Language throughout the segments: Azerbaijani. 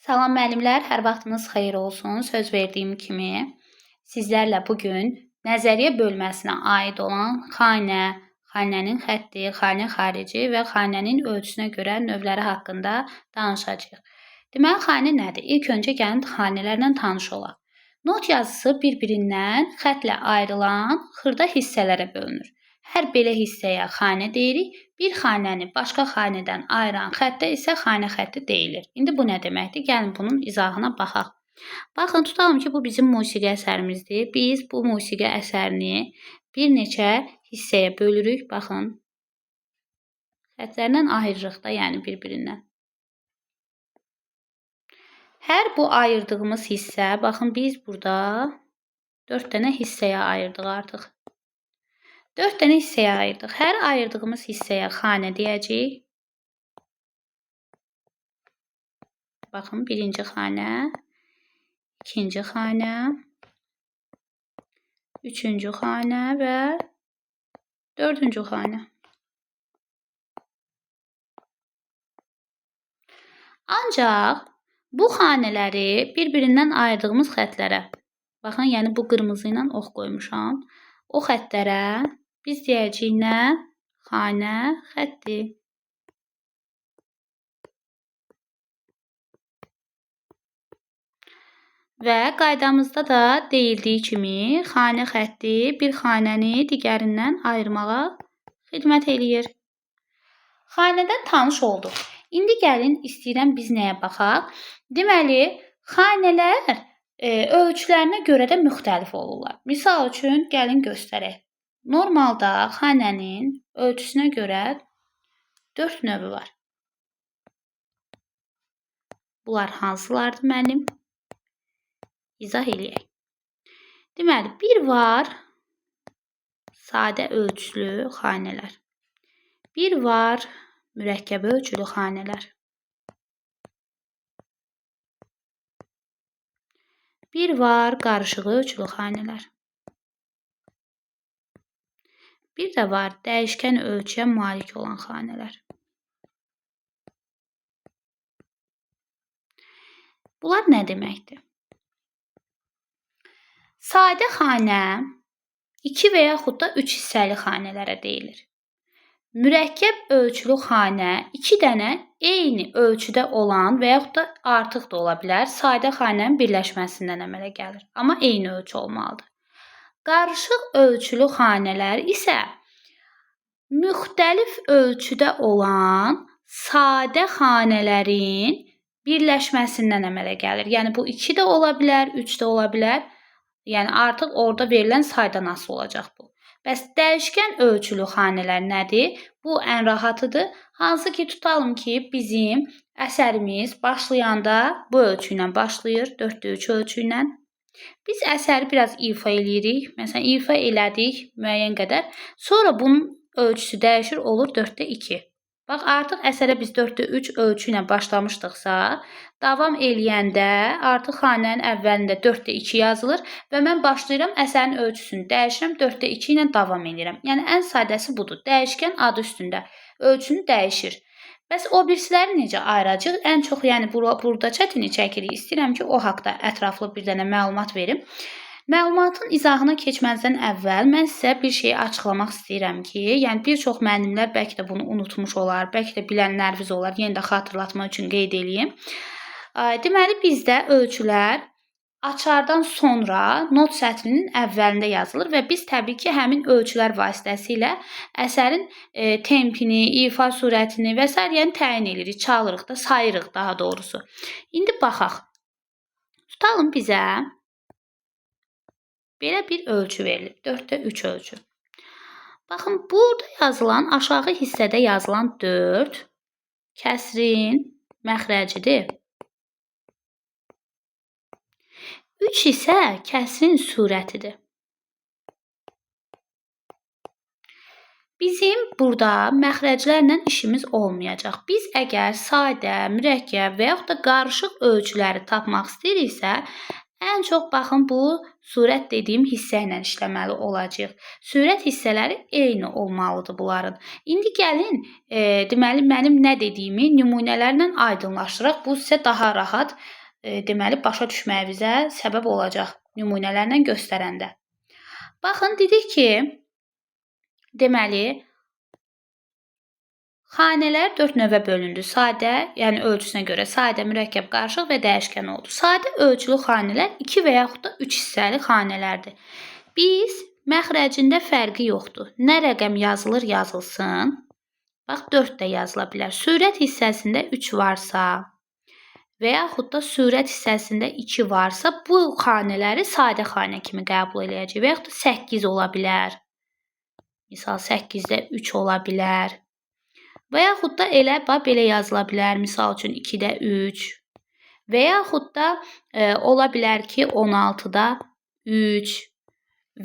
Salam müəllimlər, hər vaxtınız xeyir olsun. Söz verdiyim kimi sizlərlə bugün nəzəriyyə bölməsinə aid olan xanə, xanənin xətti, xanə xarici və xanənin ölçüsünə görə növləri haqqında danışacağıq. Deməli, xanə nədir? İlk öncə gəlin xanələrlə tanış olaq. Not yazısı bir-birindən xəttlə ayrılan xırda hissələrə bölünür. Hər belə hissəyə xanə deyirik. Bir xanəni başqa xanədən ayıran xəttə isə xanə xətti deyilir. İndi bu nə deməkdir? Gəlin bunun izahına baxaq. Baxın, tutalım ki, bu bizim musiqi əsərimizdir. Biz bu musiqi əsərini bir neçə hissəyə bölürük. Baxın, xəttlərlə ayırırıq da, yəni bir-birindən. Hər bu ayırdığımız hissə, baxın biz burada 4 dənə hissəyə ayırdıq artıq. 4 dənə hissəyə ayırdıq. Hər ayırdığımız hissəyə xanə deyəcəyik. Baxın, birinci xanə, ikinci xanə, üçüncü xanə və dördüncü xanə. Ancaq bu xanələri bir-birindən ayırdığımız xəttlərə, baxın, yəni bu qırmızı ilə ox qoymuşam. O xəttlərə biz deyəcəyik nə? Xanə xətti. Və qaydamızda da deyildiyi kimi xanə xətti bir xanəni digərindən ayırmağa xidmət eləyir. Xanədən tanış olduq. İndi gəlin istəyirəm biz nəyə baxaq? Deməli, xanələr ölçülərinə görə də müxtəlif olurlar. Misal üçün, gəlin göstərək. Normalda xanənin ölçüsünə görə 4 növü var. Bunlar hansılardır müəllim? İzah eləyək. Deməli, bir var sadə ölçülü xanələr. Bir var mürəkkəb ölçülü xanələr. Bir var qarışıq ölçülü xanələr. Bir də var dəyişkən ölçüyə malik olan xanələr. Bunlar nə deməkdir? Sadə xanə 2 və yaxud da 3 hissəli xanələrə deyilir. Mürəkkəb ölçülü xanə 2 dənə eyni ölçüdə olan və yaxud da artıq da ola bilər, sadə xanənin birləşməsindən əmələ gəlir. Amma eyni ölçü olmalıdır. Qarışıq ölçülü xanələr isə müxtəlif ölçüdə olan sadə xanələrin birləşməsindən əmələ gəlir. Yəni, bu 2 də ola bilər, 3 də ola bilər. Yəni, artıq orada verilən saydan asılı olacaq bu. Bəs dəyişkən ölçülü xanələr nədir? Bu ən rahatıdır. Hansı ki, tutalım ki, bizim əsərimiz başlayanda bu ölçü ilə başlayır, 4-3 ölçü ilə. Biz əsəri biraz ifa eləyirik. Məsələn, ifa elədik müəyyən qədər. Sonra bunun ölçüsü dəyişir, olur 4-2. Bax, artıq əsərə biz 4-3 ölçü ilə başlamışdıqsa, davam eləyəndə artıq xanənin əvvəlində 4-2 yazılır və mən başlayıram əsərin ölçüsünü dəyişirəm, 4-2 ilə davam edirəm. Yəni, ən sadəsi budur. Dəyişkən adı üstündə ölçünü dəyişir. Bəs o birisiləri necə ayıracaq? Ən çox, yəni burada çətinlik çəkirik. İstəyirəm ki, o haqda ətraflı bir dənə məlumat verim. Məlumatın izahına keçməzdən əvvəl mən sizə bir şeyi açıqlamaq istəyirəm ki, yəni bir çox müəllimlər bəlkə də bunu unutmuş olar, bəlkə də bilənləriniz olar. Yenə də xatırlatmaq üçün qeyd edeyim. Deməli, bizdə ölçülər açardan sonra not sətrinin əvvəlində yazılır və biz təbii ki, həmin ölçülər vasitəsilə əsərin tempini, ifa surətini və s. yəni təyin edirik, çalırıq da, sayırıq daha doğrusu. İndi baxaq. Tutalım bizə belə bir ölçü verilib, 4-3 ölçü. Baxın, burada yazılan, aşağı hissədə yazılan 4 kəsrin məxrəcidir. 3 isə kəsrin surətidir. Bizim burada məxrəclərlə işimiz olmayacaq. Biz əgər sadə, mürəkkəb və yaxud da qarışıq ölçüləri tapmaq istəyiriksə, Ən çox baxın bu surət dediyim hissə ilə işləməli olacağıq. Surət hissələri eyni olmalıdır bunların. İndi gəlin, deməli mənim nə dediyimi nümunələrlə aydınlaşdıraq. Bu sizə daha rahat, deməli başa düşməyinizə səbəb olacaq nümunələrlə göstərəndə. Baxın, dedik ki, deməli xanələr 4 növə bölündü. Sadə, yəni ölçüsünə görə sadə, mürəkkəb, qarışıq və dəyişkən oldu. Sadə ölçülü xanələr 2 və yaxud da 3 hissəli xanələrdir. Biz məxrəcində fərqi yoxdur. Nə rəqəm yazılır, yazılsın. Bax, 4 də yazıla bilər. Surət hissəsində 3 varsa və yaxud da surət hissəsində 2 varsa, bu xanələri sadə xanə kimi qəbul edəcəyik. Və yaxud da 8 ola bilər. Misal 8-də 3 ola bilər. Və yaxud da elə belə yazıla bilər. Misal üçün 2-də 3. Və yaxud da ola bilər ki, 16-da 3.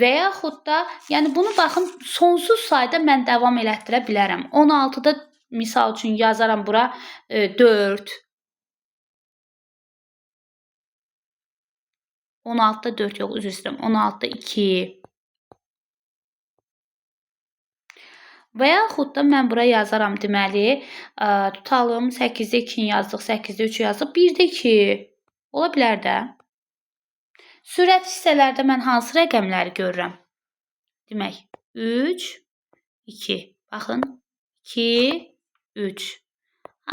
Və yaxud da, yəni bunu baxın, sonsuz sayda mən davam elətdirə bilərəm. 16-da misal üçün yazaram bura 4. 16-da 4 yox, üzr istəyirəm. 16-da 2. Və yaxud da mən bura yazaram, deməli, tutalım 8-də 2-ni yazdıq, 8-də 3-ü yazdıq, 1-də 2. Ola bilər də. Surət hissələrdə mən hansı rəqəmləri görürəm? Demək, 3, 2. Baxın, 2, 3.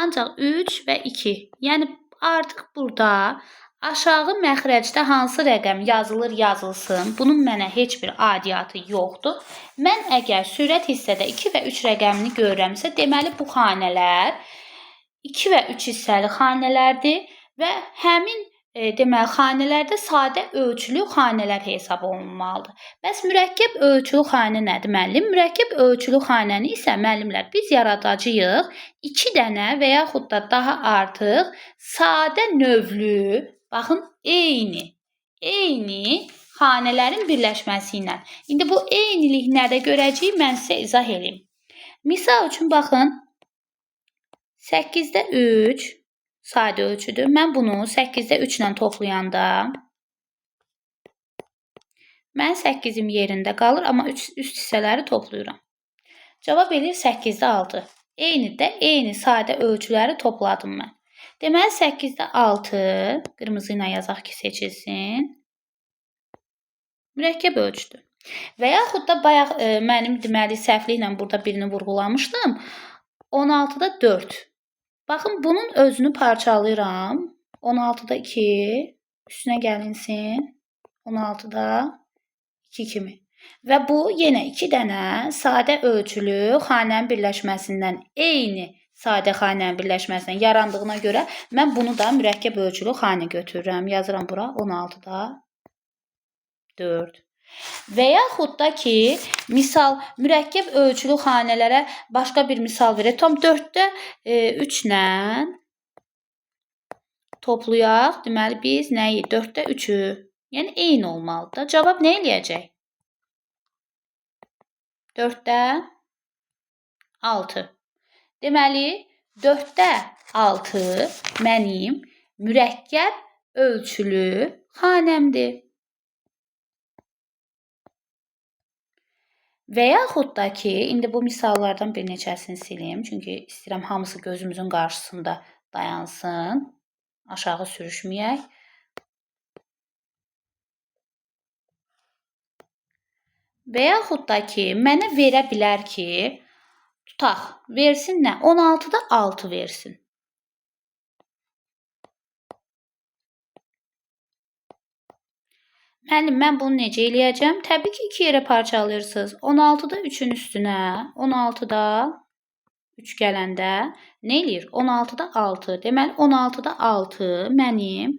Ancaq 3 və 2. Yəni, artıq burada aşağı məxrəcdə hansı rəqəm yazılır, yazılsın. Bunun mənə heç bir aidiyyatı yoxdur. Mən əgər surət hissədə 2 və 3 rəqəmini görürəmsə, deməli bu xanələr 2 və 3 hissəli xanələrdir və həmin deməli xanələrdə sadə ölçülü xanələr hesab olunmalıdır. Bəs mürəkkəb ölçülü xanə nədir müəllim? Mürəkkəb ölçülü xanəni isə müəllimlər biz yaradacağıq 2 dənə və yaxud da daha artıq sadə növlü, baxın, eyni xanələrin birləşməsi ilə. İndi bu eynilik nədə görəcəyik? Mən sizə izah edeyim. Misal üçün, baxın, 8-də 3 sadə ölçüdür. Mən bunu 8-də 3 ilə toplayanda mən 8-im yerində qalır, amma üst hissələri toplayıram. Cavab eləyir 8-də 6. Eyni sadə ölçüləri topladım mən. Deməli, 8-də 6, qırmızı ilə yazaq ki, seçilsin. Mürəkkəb ölçüdür. Və yaxud da bayaq mənim deməli səhvliklə burada birini vurğulamışdım. 16-da 4. Baxın, bunun özünü parçalayıram. 16-da 2, üstünə gəlinsin. 16-da 2 kimi. Və bu yenə 2 dənə sadə ölçülü xanənin birləşməsindən, eyni sadə xanənin birləşməsindən yarandığına görə mən bunu da mürəkkəb ölçülü xanə götürürəm. Yazıram bura 16-da 4. Və yaxud da ki, misal mürəkkəb ölçülü xanələrə başqa bir misal verək. Tam 4-də 3 ilə toplayaq. Deməli, biz nəyi? 4-də 3-ü. Yəni, eyni olmalıdır. Cavab nə eləyəcək? 4-də 6. Deməli, 4-də 6 mənim mürəkkəb ölçülü xanəmdir. Və yaxud da ki, indi bu misallardan bir neçəsini silim. Çünki istəyirəm hamısı gözümüzün qarşısında dayansın. Aşağı sürüşməyək. Və yaxud da ki, mənə verə bilər ki, tutaq, versin nə? 16-da 6 versin. Müəllim, mən bunu necə eləyəcəm? Təbii ki, 2 yerə parçalayırsınız. 16-da 3-ün üstünə, 16-da 3 gələndə nə eləyir? 16-da 6. Deməli, 16-da 6 mənim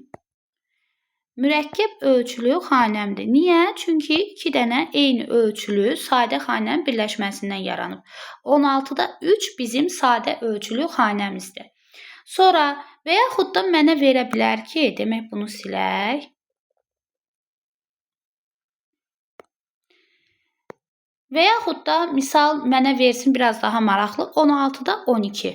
mürəkkəb ölçülü xanəmdir. Niyə? Çünki 2 dənə eyni ölçülü sadə xanənin birləşməsindən yaranıb. 16-da 3 bizim sadə ölçülü xanəmizdir. Sonra və yaxud da mənə verə bilər ki, demək bunu silək. Və yaxud da misal mənə versin biraz daha maraqlı 16-da 12.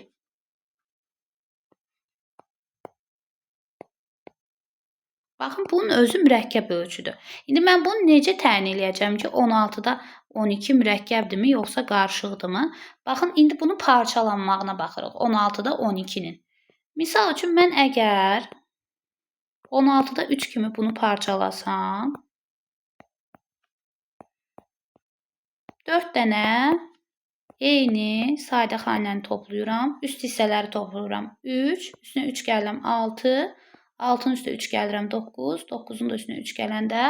Baxın, bunun özü mürəkkəb ölçüdür. İndi mən bunu necə təyin edəcəm ki, 16-da 12 mürəkkəbdirmi, yoxsa qarışıqdırmı? Baxın, indi bunun parçalanmağına baxırıq. 16-da 12-nin. Misal üçün, mən əgər 16-da 3 kimi bunu parçalasam, 4 dənə eyni sayda xanəni toplayıram. Üst hissələri toplayıram. 3, üstünə 3 gəlirəm 6, 6-nın üstünə 3 gəlirəm 9, 9-un da üstünə 3 gələndə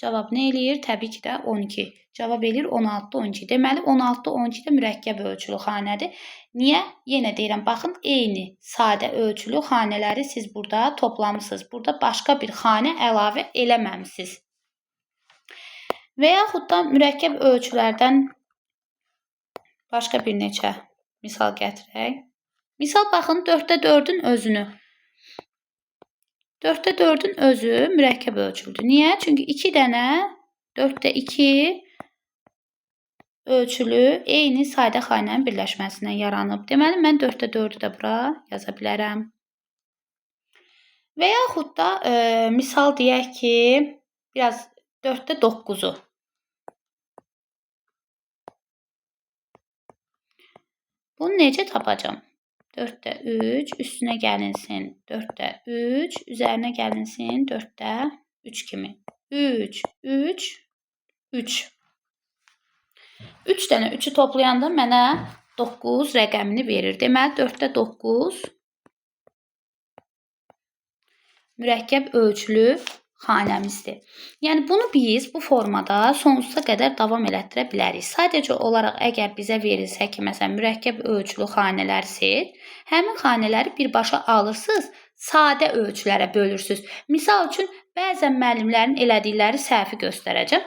cavab nə eləyir? Təbii ki də 12. Cavab eləyir 16-da 12. Deməli, 16-da 12 də mürəkkəb ölçülü xanədir. Niyə? Yenə deyirəm, baxın, eyni sadə ölçülü xanələri siz burada toplamısınız. Burada başqa bir xanə əlavə eləməmisiniz. Və yaxud da mürəkkəb ölçülərdən başqa bir neçə misal gətirək. Misal, baxın, 4-də 4-ün özünü. 4-də 4-ün özü mürəkkəb ölçülüdür. Niyə? Çünki 2 dənə 4-də 2 ölçülü eyni sayda xanənin birləşməsindən yaranıb. Deməli, mən 4-də 4-ü də bura yaza bilərəm. Və yaxud da misal deyək ki, biraz 4-də 9-u. Bunu necə tapacam? 4-də 3, üstünə gəlinsin 4-də 3, üzərinə gəlinsin 4-də 3 kimi. 3, 3, 3. 3 dənə 3-ü toplayanda mənə 9 rəqəmini verir. Deməli, 4-də 9 mürəkkəb ölçülü xanəmizdir. Yəni, bunu biz bu formada sonsuza qədər davam elətdirə bilərik. Sadəcə olaraq, əgər bizə verilsə ki, məsələn, mürəkkəb ölçülü xanələri seç, həmin xanələri birbaşa alırsınız, sadə ölçülərə bölürsünüz. Misal üçün, bəzən müəllimlərin elədikləri səhvi göstərəcəm.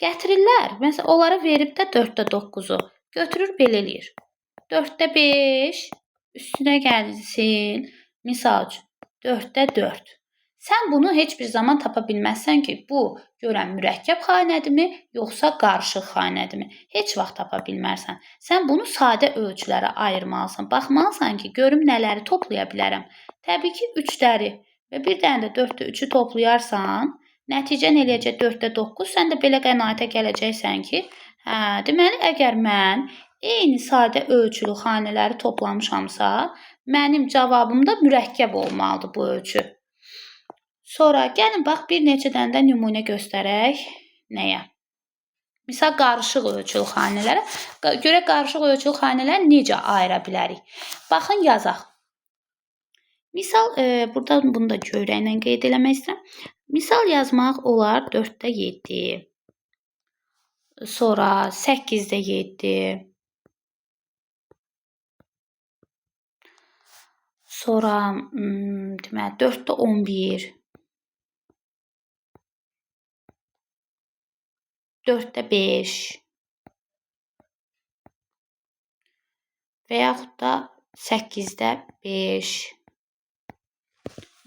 Gətirirlər, məsələn, onlara verib də 4-də 9-u götürür, belə eləyir. 4-də 5, üstünə gəlinsin, misal üçün, 4-də 4. Sən bunu heç bir zaman tapa bilməzsən ki, bu görən mürəkkəb xanədirmi, yoxsa qarışıq xanədirmi? Heç vaxt tapa bilmərsən. Sən bunu sadə ölçülərə ayırmalısan. Baxmalısan ki, görüm nələri toplaya bilərəm. Təbii ki, 3-ləri və bir dənə də 4-də 3-ü toplayarsan, nəticən eləyəcək 4-də 9. Sən də belə qənaətə gələcəksən ki, deməli, əgər mən eyni sadə ölçülü xanələri toplamışamsa, mənim cavabım da mürəkkəb olmalıdır bu ölçü. Sonra gəlin, bax, bir neçə dənə də nümunə göstərək. Nəyə? Misal, qarışıq ölçülü xanələrə. Görək, qarışıq ölçülü xanələri necə ayıra bilərik? Baxın, yazaq. Misal, burada bunu da göyrəklə qeyd eləmək istəyirəm. Misal yazmaq olar 4-də 7. Sonra 8-də 7. Sonra 4-də 11. 4-də 5 və yaxud da 8-də 5.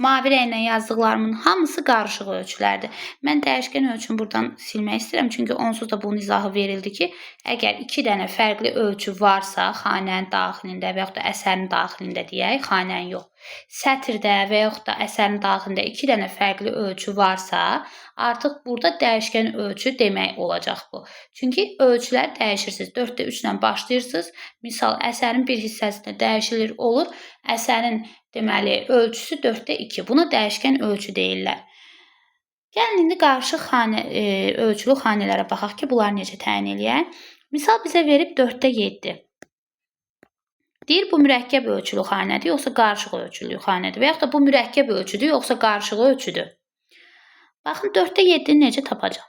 Mavi rənglə yazdıqlarımın hamısı qarışıq ölçülərdir. Mən dəyişkən ölçünü buradan silmək istəyirəm. Çünki onsuz da bunun izahı verildi ki, əgər 2 dənə fərqli ölçü varsa, xanənin daxilində və yaxud da əsərin daxilində deyək, xanənin yox, sətirdə və yaxud da əsərin daxilində 2 dənə fərqli ölçü varsa, artıq burada dəyişkən ölçü demək olacaq bu. Çünki ölçülər dəyişirsiniz. 4-də 3 ilə başlayırsınız. Misal, əsərin bir hissəsində dəyişilir olur. Əsərin deməli, ölçüsü 4-də 2. Buna dəyişkən ölçü deyirlər. Gəlin, indi qarışıq ölçülü xanələrə baxaq ki, bunları necə təyin eləyək. Misal, bizə verib 4-də 7. Deyir, bu mürəkkəb ölçülü xanədir, yoxsa qarışıq ölçülü xanədir? Və yaxud da bu mürəkkəb ölçüdür, yoxsa qarışıq ölçüdür? Baxın, 4-də 7-ni necə tapacam?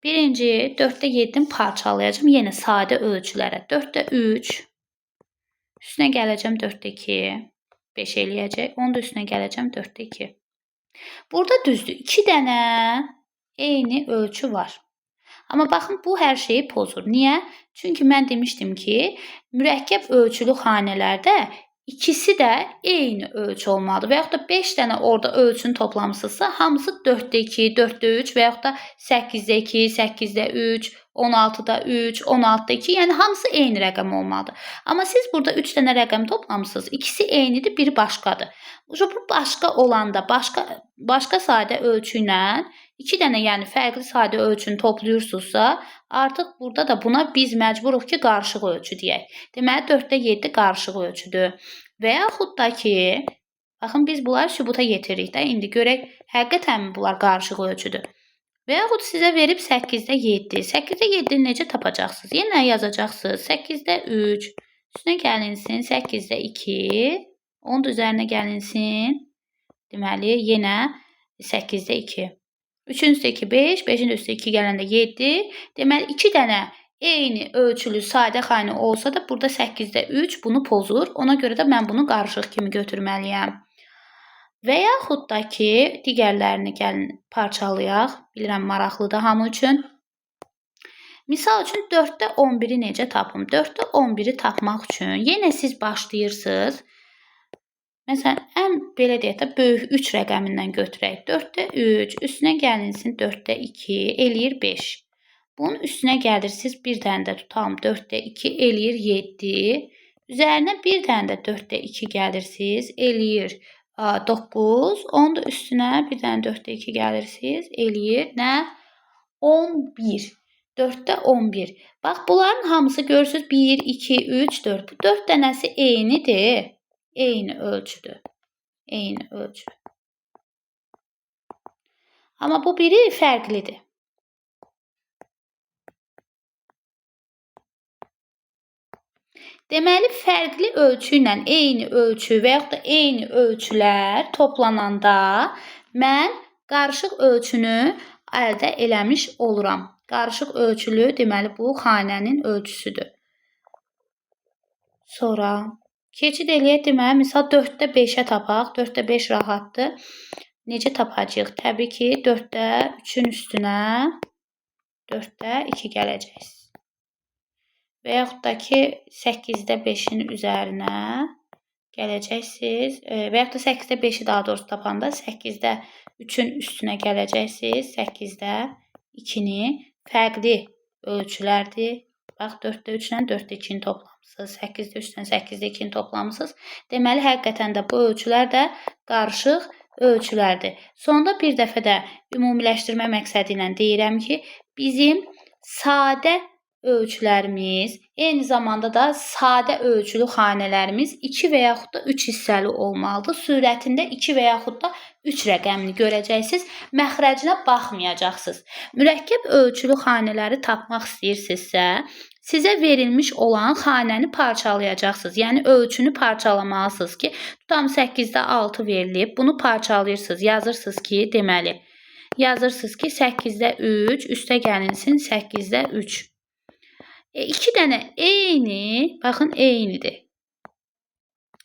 Birinci, 4-də 7-ni parçalayacam yenə sadə ölçülərə. 4-də 3, üstünə gələcəm 4-də 2, 5 eləyəcək. Onun da üstünə gələcəm 4-də 2. Burada düzdür, 2 dənə eyni ölçü var. Amma baxın, bu hər şeyi pozur. Niyə? Çünki mən demişdim ki, mürəkkəb ölçülü xanələrdə ikisi də eyni ölçü olmalıdır. Və yaxud da 5 dənə orada ölçünü toplamısınızsa, hamısı 4-də 2, 4-də 3 və yaxud da 8-də 2, 8-də 3, 16-da 3, 16-da 2, yəni hamısı eyni rəqəm olmalıdır. Amma siz burada 3 dənə rəqəm toplamısınız. İkisi eynidir, biri başqadır. Bu başqa olanda, başqa sadə ölçü ilə 2 dənə, yəni fərqli sadə ölçünü toplayırsınızsa, artıq burada da buna biz məcburuq ki, qarışıq ölçü deyək. Deməli 4-də 7 qarışıq ölçüdür. Və yaxud da ki, baxın biz bunları sübuta yetiririk də. İndi görək həqiqətənmi bunlar qarışıq ölçüdür. Və yaxud sizə verib 8-də 7. 8-də 7-ni necə tapacaqsınız? Yenə yazacaqsınız. 8-də 3. Üstünə gəlinsin. 8-də 2. Onun da üzərinə gəlinsin. Deməli, yenə 8-də 2. 3-ün üstə 2, 5. 5-in üstə 2 gələndə 7. Deməli, 2 dənə eyni ölçülü sadə xanə olsa da, burada 8-də 3 bunu pozur. Ona görə də mən bunu qarışıq kimi götürməliyəm. Və yaxud da ki, digərlərini gəlin parçalayaq. Bilirəm, maraqlıdır hamı üçün. Misal üçün 4-də 11-i necə tapım? 4-də 11-i tapmaq üçün yenə siz başlayırsınız. Məsələn, belə deyək də, böyük 3 rəqəmindən götürək. 4-də 3, üstünə gəlinsin 4-də 2, eləyir 5. Bunun üstünə gəlirsiniz, bir dənə də tutalım 4-də 2, eləyir 7. Üzərinə bir dənə də 4-də 2 gəlirsiniz, eləyir 9. Onun da üstünə bir dənə 4-də 2 gəlirsiniz, eləyir nə? 11. 4-də 11. Bax, bunların hamısı görürsünüz 1, 2, 3, 4. Bu 4 dənəsi eynidir. Eyni ölçüdür. Eyni ölçü. Amma bu biri fərqlidir. Deməli, fərqli ölçü ilə eyni ölçü və yaxud da eyni ölçülər toplananda mən qarışıq ölçünü əldə eləmiş oluram. Qarışıq ölçülü, deməli, bu xanənin ölçüsüdür. Sonra keçid eləyək, deməli, misal 4-də 5-ə tapaq. 4-də 5 rahatdır. Necə tapacağıq? Təbii ki, 4-də 3-ün üstünə 4-də 2 gələcəksiniz. Və yaxud da ki, 8-də 5-in üzərinə gələcəksiniz. Və yaxud da 8-də 5-i daha doğrusu tapanda 8-də 3-ün üstünə gələcəksiniz. 8-də 2-ni fərqli ölçülərdir. Bax, 4-də 3 ilə 4-də 2-ni toplamısınız. 8-də 3 ilə 8-də 2-ni toplamısınız. Deməli, həqiqətən də bu ölçülər də qarışıq ölçülərdir. Sonda bir dəfə də ümumiləşdirmə məqsədi ilə deyirəm ki, bizim sadə ölçülərimiz, eyni zamanda da sadə ölçülü xanələrimiz 2 və yaxud da 3 hissəli olmalıdır. Surətində 2 və yaxud da 3 rəqəmini görəcəksiniz. Məxrəcinə baxmayacaqsınız. Mürəkkəb ölçülü xanələri tapmaq istəyirsinizsə, sizə verilmiş olan xanəni parçalayacaqsınız. Yəni, ölçünü parçalamalısınız ki, tutam 8-də 6 verilib. Bunu parçalayırsınız. Yazırsınız ki, deməli, yazırsınız ki, 8-də 3, üstə gəlinsin 8-də 3. 2 dənə eyni, baxın, eynidir.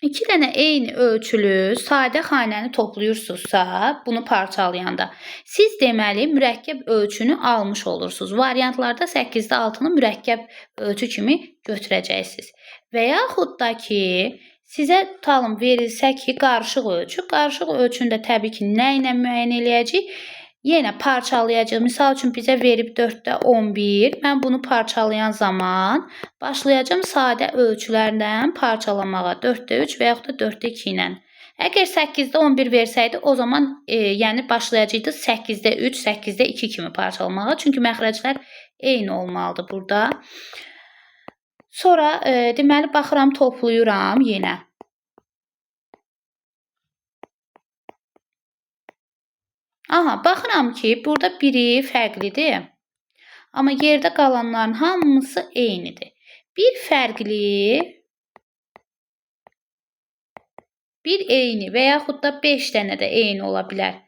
2 dənə eyni ölçülü sadə xanəni toplayırsınızsa, bunu parçalayanda, siz deməli mürəkkəb ölçünü almış olursunuz. Variantlarda 8-də 6-nı mürəkkəb ölçü kimi götürəcəksiniz. Və yaxud da ki, sizə tutalım verilsə ki, qarışıq ölçü. Qarışıq ölçünü də təbii ki, nə ilə müəyyən eləyəcəyik? Yenə parçalayacaq. Misal üçün bizə verib 4-də 11. Mən bunu parçalayan zaman başlayacağım sadə ölçülərlə parçalamağa. 4-də 3 və yaxud da 4-də 2 ilə. Əgər 8-də 11 versəydi, o zaman yəni başlayacaqdı 8-də 3, 8-də 2 kimi parçalamağa. Çünki məxrəclər eyni olmalıdır burada. Sonra deməli baxıram, toplayıram yenə. Aha, baxıram ki, burada biri fərqlidir. Amma yerdə qalanların hamısı eynidir. Bir fərqli, bir eyni və yaxud da 5 dənə də eyni ola bilər.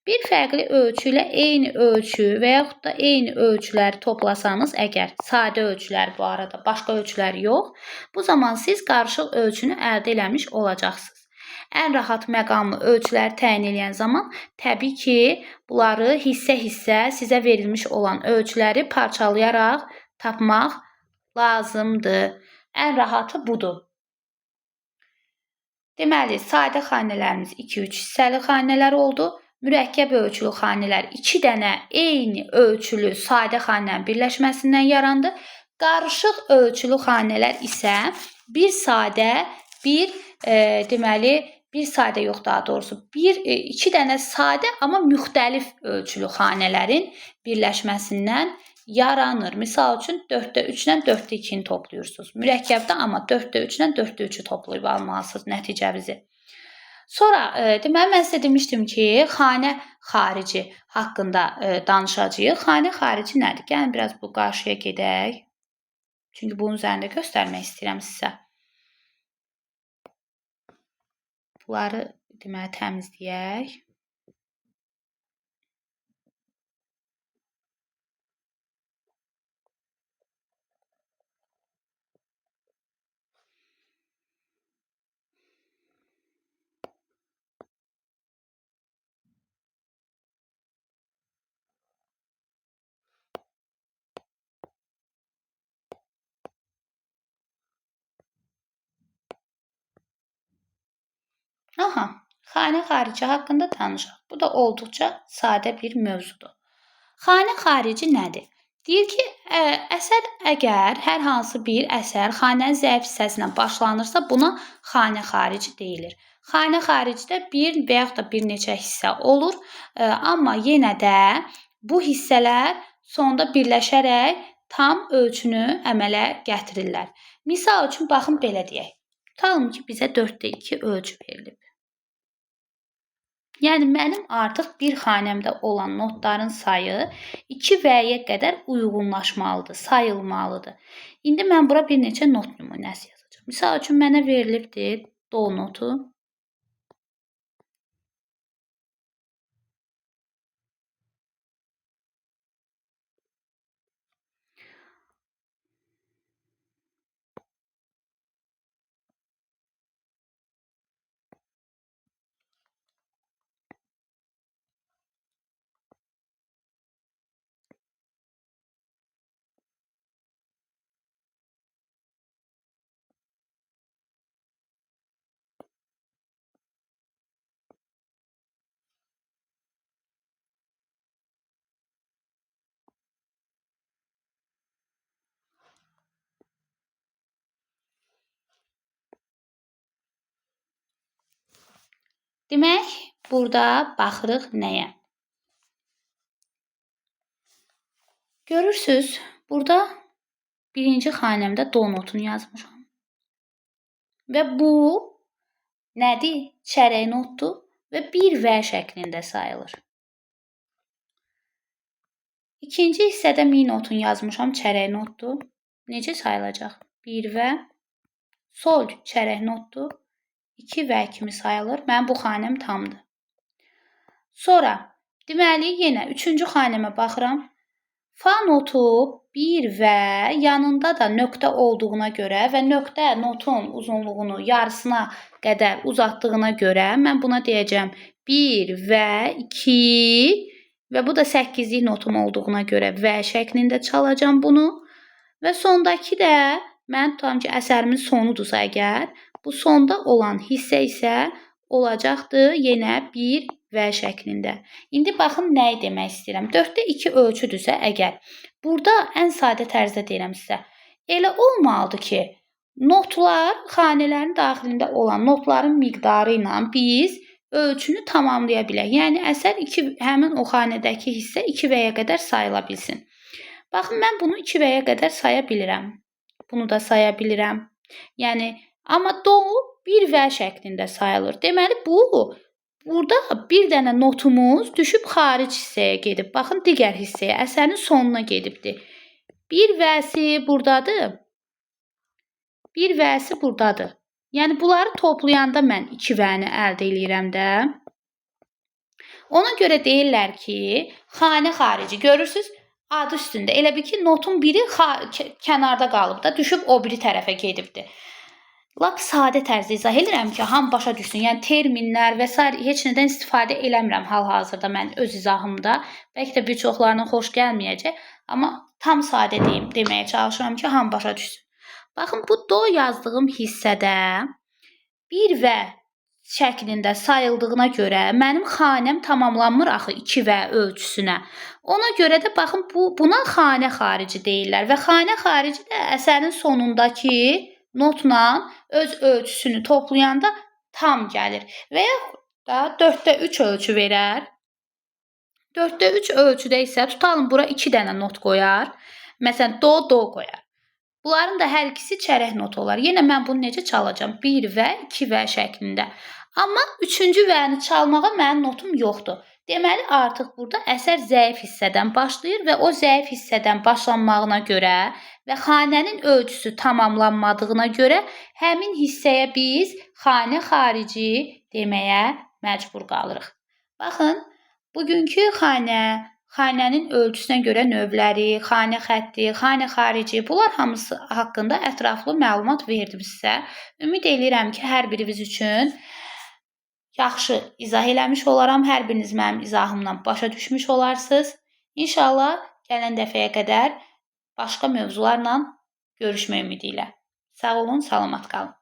Bir fərqli ölçü ilə eyni ölçü və yaxud da eyni ölçüləri toplasanız, əgər sadə ölçülər bu arada, başqa ölçülər yox, bu zaman siz qarışıq ölçünü əldə eləmiş olacaqsınız. Ən rahat məqamlı ölçüləri təyin edən zaman təbii ki, bunları hissə-hissə sizə verilmiş olan ölçüləri parçalayaraq tapmaq lazımdır. Ən rahatı budur. Deməli, sadə xanələrimiz 2-3 hissəli xanələr oldu mürəkkəb ölçülü xanələr 2 dənə eyni ölçülü sadə xanənin birləşməsindən yarandı. Qarışıq ölçülü xanələr isə bir sadə, deməli, bir sadə yox, daha doğrusu, iki dənə sadə, amma müxtəlif ölçülü xanələrin birləşməsindən yaranır. Misal üçün 4-də 3 ilə 4-də 2-ni toplayırsınız. Mürəkkəbdə amma 4-də 3 ilə 4-də 3-ü toplayıb almalısınız nəticəvizi. Sonra, deməli, mən sizə demişdim ki, xanə xarici haqqında danışacağıq. Xanə xarici nədir? Gəlin, biraz bu qarşıya gedək. Çünki bunun üzərində göstərmək istəyirəm sizə. Bunları, deməli, təmizləyək. Aha, xanə xarici haqqında danışaq. Bu da olduqca sadə bir mövzudur. Xanə xarici nədir? Deyir ki, əsər əgər hər hansı bir əsər xanənin zəif hissəsindən başlanırsa, buna xanə xarici deyilir. Xanə xaricidə bir və yaxud da bir neçə hissə olur, amma yenə də bu hissələr sonda birləşərək tam ölçünü əmələ gətirirlər. Misal üçün, baxın, belə deyək. Tutalım ki, bizə 4-də 2 ölçü verilib. Yəni, mənim artıq bir xanəmdə olan notların sayı 2 vəyə qədər uyğunlaşmalıdır, sayılmalıdır. İndi mən bura bir neçə not nümunəsi yazacağım. Misal üçün, mənə verilibdir do notu. Demək, burada baxırıq nəyə? Görürsünüz, burada birinci xanəmdə do notunu yazmışam. Və bu nədir? Çərək notdur və 1 və şəklində sayılır. İkinci hissədə mi notunu yazmışam, çərək notdur. Necə sayılacaq? 1 və sol çərək notdur. 2 və kimi sayılır. Mənim bu xanəm tamdır. Sonra, deməli, yenə 3-cü xanəmə baxıram. Fa notu 1 və yanında da nöqtə olduğuna görə və nöqtə notun uzunluğunu yarısına qədər uzatdığına görə mən buna deyəcəm 1 və 2 və bu da 8-lik notum olduğuna görə və şəklində çalacam bunu. Və sondakı da mən tutam ki, əsərimin sonudursa əgər, bu sonda olan hissə isə olacaqdır yenə 1 və şəklində. İndi baxın, nəyi demək istəyirəm. 4-də 2 ölçüdürsə əgər, burada ən sadə tərzdə deyirəm sizə. Elə olmalıdır ki, notlar, xanələrin daxilində olan notların miqdarı ilə biz ölçünü tamamlaya bilək. Yəni, əsər həmin o xanədəki hissə 2 vəyə qədər sayıla bilsin. Baxın, mən bunu 2 vəyə qədər saya bilirəm. Bunu da saya bilirəm. Yəni, amma do 1 və şəklində sayılır. Deməli, burada bir dənə notumuz düşüb xaric hissəyə gedib. Baxın, digər hissəyə, əsərin sonuna gedibdir. 1 vəsi buradadır. 1 vəsi buradadır. Yəni, bunları toplayanda mən 2 vəni əldə edirəm də. Ona görə deyirlər ki, xanə xarici. Görürsünüz, adı üstündə. Elə bil ki, notun biri kənarda qalıb da, düşüb o biri tərəfə gedibdir. Lap sadə tərzdə izah edirəm ki, hamı başa düşsün. Yəni, terminlər və s. heç nədən istifadə eləmirəm hal-hazırda mən öz izahımda. Bəlkə də bir çoxlarına xoş gəlməyəcək. Amma tam sadə deməyə çalışıram ki, hamı başa düşsün. Baxın, bu do yazdığım hissədə 1 və şəklində sayıldığına görə mənim xanəm tamamlanmır axı 2V ölçüsünə. Ona görə də baxın buna xanə xarici deyirlər və xanə xarici də əsərin sonundakı notla öz ölçüsünü toplayanda tam gəlir və yaxud da 4/3 ölçü verər. 4/3 ölçüdə isə tutalım bura 2 dənə not qoyar. Məsələn do qoyar. Bunların da hər ikisi çərək not olar. Yenə mən bunu necə çalacağam? 1V, 2V şəklində. Amma 3-cü V-ni çalmağa mənim notum yoxdur. Deməli artıq burada əsər zəif hissədən başlayır və o zəif hissədən başlanmağına görə və xanənin ölçüsü tamamlanmadığına görə həmin hissəyə biz xanə xarici deməyə məcbur qalırıq. Baxın, bugünkü xanənin ölçüsünə görə növləri, xanə xətti, xanə xarici, bunlar hamısı haqqında ətraflı məlumat verdim sizə. Ümid edirəm ki, hər biriniz üçün yaxşı izah eləmiş olaram. Hər biriniz mənim izahımdan başa düşmüş olarsınız. İnşallah gələn dəfəyə qədər başqa mövzularla görüşmək ümidi ilə. Sağ olun, salamat qalın.